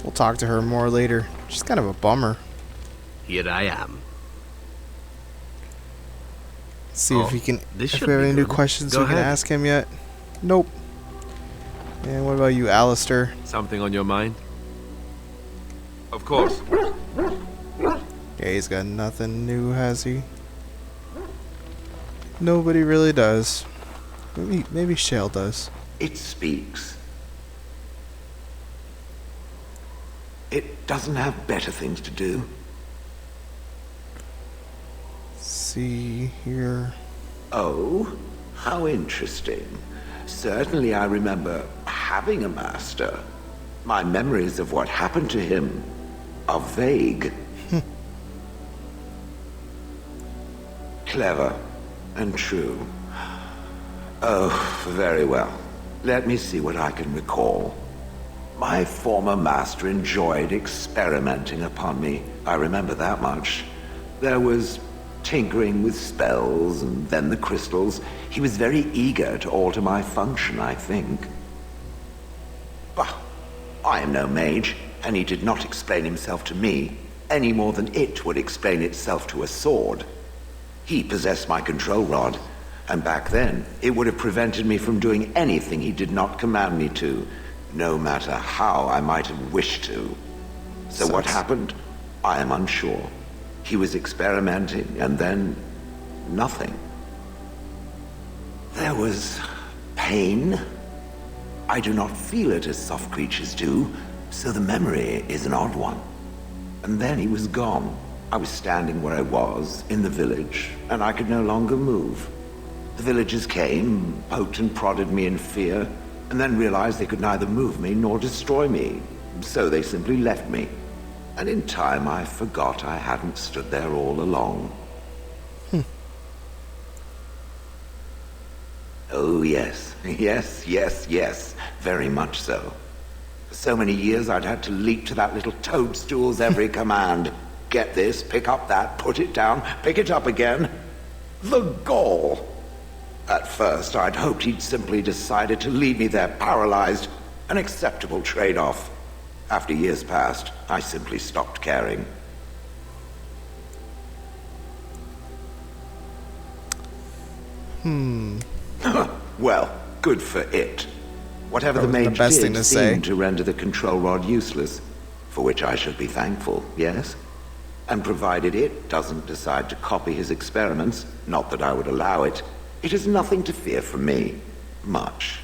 We'll talk to her more later. She's kind of a bummer. Here I am. See if we can. This If should we have be any new good. questions Go we can ahead. ask him yet. Nope. And what about you, Alistair? Something on your mind? Of course. Yeah, he's got nothing new, has he? Nobody really does. Maybe Shale does. It speaks. It doesn't have better things to do. See here. Oh, how interesting. Certainly I remember having a master. My memories of what happened to him are vague. Clever and true. Oh, very well. Let me see what I can recall. My former master enjoyed experimenting upon me. I remember that much. There was tinkering with spells, and then the crystals. He was very eager to alter my function, I think. Bah, I am no mage, and he did not explain himself to me, any more than it would explain itself to a sword. He possessed my control rod, and back then, it would have prevented me from doing anything he did not command me to, no matter how I might have wished to. So what happened? I am unsure. He was experimenting, and then nothing. There was pain. I do not feel it as soft creatures do, so the memory is an odd one. And then he was gone. I was standing where I was, in the village, and I could no longer move. The villagers came, poked and prodded me in fear, and then realized they could neither move me nor destroy me. So they simply left me. And in time, I forgot I hadn't stood there all along. Oh, yes. Yes. Very much so. For so many years, I'd had to leap to that little toadstool's every command. Get this, pick up that, put it down, pick it up again. The gall! At first, I'd hoped he'd simply decided to leave me there paralyzed, an acceptable trade-off. After years passed, I simply stopped caring. Well, good for it. Whatever the That was the mage best did thing to say. seemed to render the control rod useless, for which I should be thankful, yes? And provided it doesn't decide to copy his experiments, not that I would allow it, it is nothing to fear from me. Much.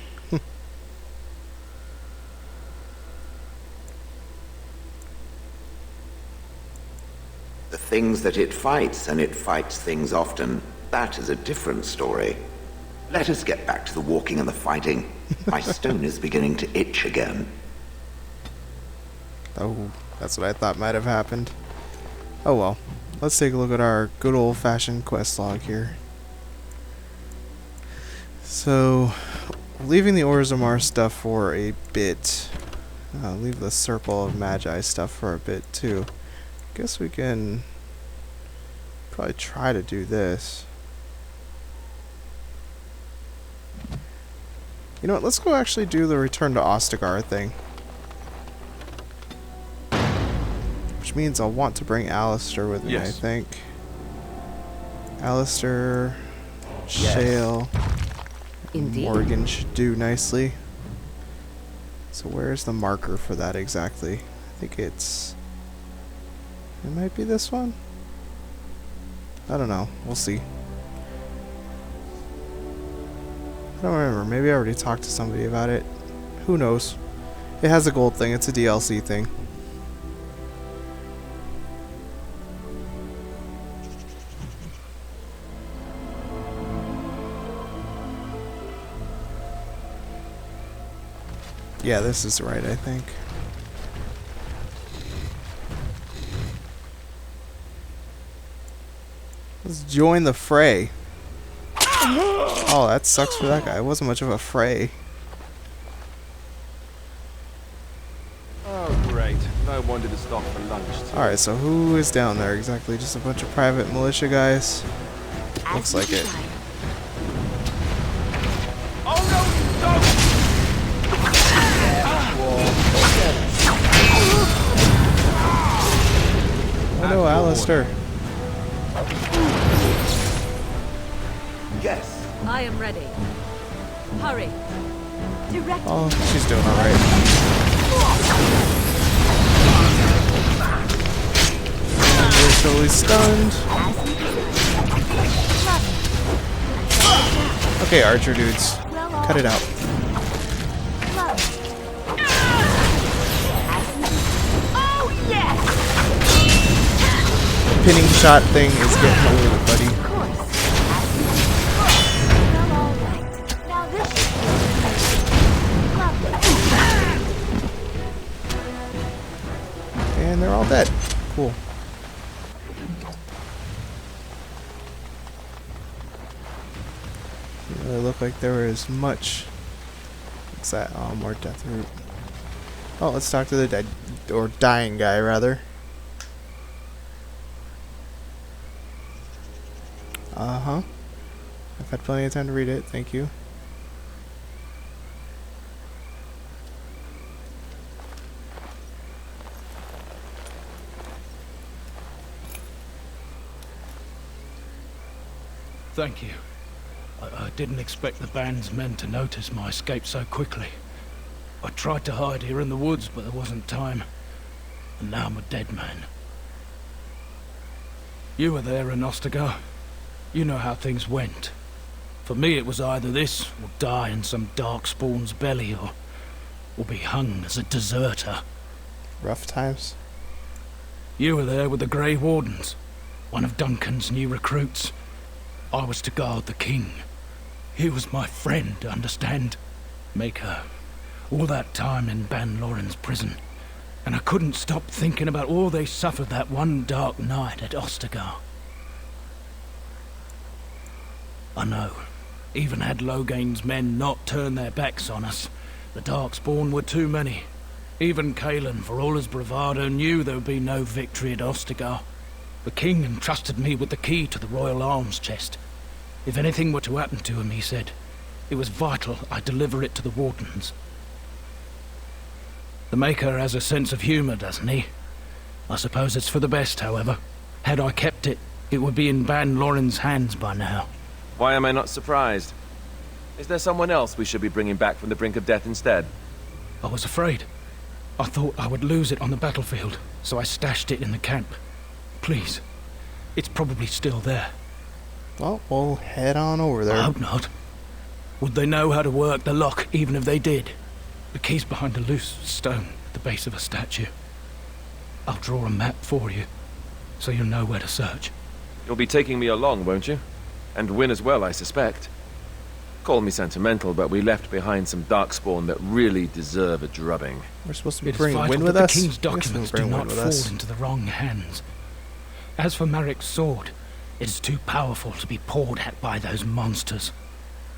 The things that it fights, and it fights things often, that is a different story. Let us get back to the walking and the fighting. My stone is beginning to itch again. Oh, that's what I thought might have happened. Oh well. Let's take a look at our good old-fashioned quest log here. So, leaving the Orzammar stuff for a bit. Leave the Circle of Magi stuff for a bit too. Guess we can probably try to do this. You know what, let's go actually do the Return to Ostagar thing. Which means I'll want to bring Alistair with me, I Yes. think. Alistair, Shale, Indeed. Morgan should do nicely. So where's the marker for that exactly? I think it might be this one? I don't know. We'll see. I don't remember. Maybe I already talked to somebody about it. Who knows? It has a gold thing. It's a DLC thing. Yeah, this is right, I think. Let's join the fray. Oh, that sucks for that guy. It wasn't much of a fray. Oh, great. No wonder to stop for lunch. Alright, so who is down there exactly? Just a bunch of private militia guys? Looks like it. Oh no! Stop! Alistair. Yes. I am ready. Hurry. Direct. Oh, she's doing alright. We're totally stunned. Okay, archer dudes. Cut it out. Oh yes. Pinning shot thing is getting old, buddy. Of course. Well, all right. Now this should be And they're all dead. Cool. Didn't really look like there was much. What's that? Oh, more death root. Oh, let's talk to the dead or dying guy rather. Uh-huh. I've had plenty of time to read it, thank you. Thank you. I didn't expect the band's men to notice my escape so quickly. I tried to hide here in the woods, but there wasn't time. And now I'm a dead man. You were there in Ostagar. You know how things went. For me, it was either this, or die in some darkspawn's belly, or be hung as a deserter. Rough times. You were there with the Grey Wardens, one of Duncan's new recruits. I was to guard the king. He was my friend, understand? Maker. All that time in Ban Loren's prison. And I couldn't stop thinking about all they suffered that one dark night at Ostagar. I know. Even had Logain's men not turned their backs on us, the Darkspawn were too many. Even Cailan, for all his bravado, knew there would be no victory at Ostagar. The king entrusted me with the key to the royal arms chest. If anything were to happen to him, he said, it was vital I deliver it to the Wardens. The Maker has a sense of humor, doesn't he? I suppose it's for the best, however. Had I kept it, it would be in Ban Loren's hands by now. Why am I not surprised? Is there someone else we should be bringing back from the brink of death instead? I was afraid. I thought I would lose it on the battlefield, so I stashed it in the camp. Please. It's probably still there. Well, we'll head on over there. I hope not. Would they know how to work the lock, even if they did? The key's behind a loose stone at the base of a statue. I'll draw a map for you, so you'll know where to search. You'll be taking me along, won't you? And Wynne as well, I suspect. Call me sentimental, but we left behind some Darkspawn that really deserve a drubbing. We're supposed to be It is bringing vital Wynne that with the us. king's I guess we'll documents do bring Wynne not with fall us. into the wrong hands. As for Marik's sword, it is too powerful to be pawed at by those monsters.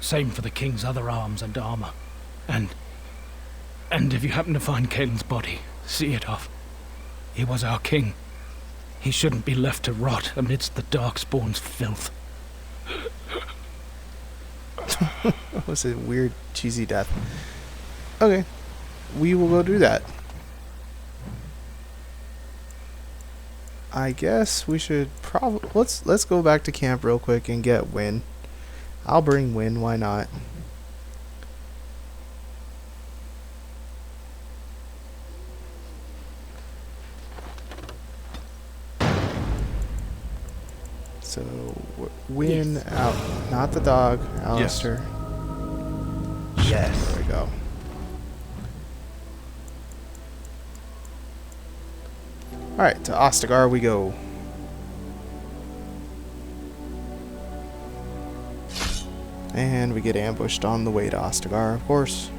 Same for the king's other arms and armor. And if you happen to find Cailan's body, see it off. He was our king. He shouldn't be left to rot amidst the Darkspawn's filth. That was a weird, cheesy death. Okay, we will go do that. I guess we should probably let's go back to camp real quick and get Wynne. I'll bring Wynne. Why not? So Wynne out, not the dog, Alistair. Yes. There we go. Alright, to Ostagar we go. And we get ambushed on the way to Ostagar, of course.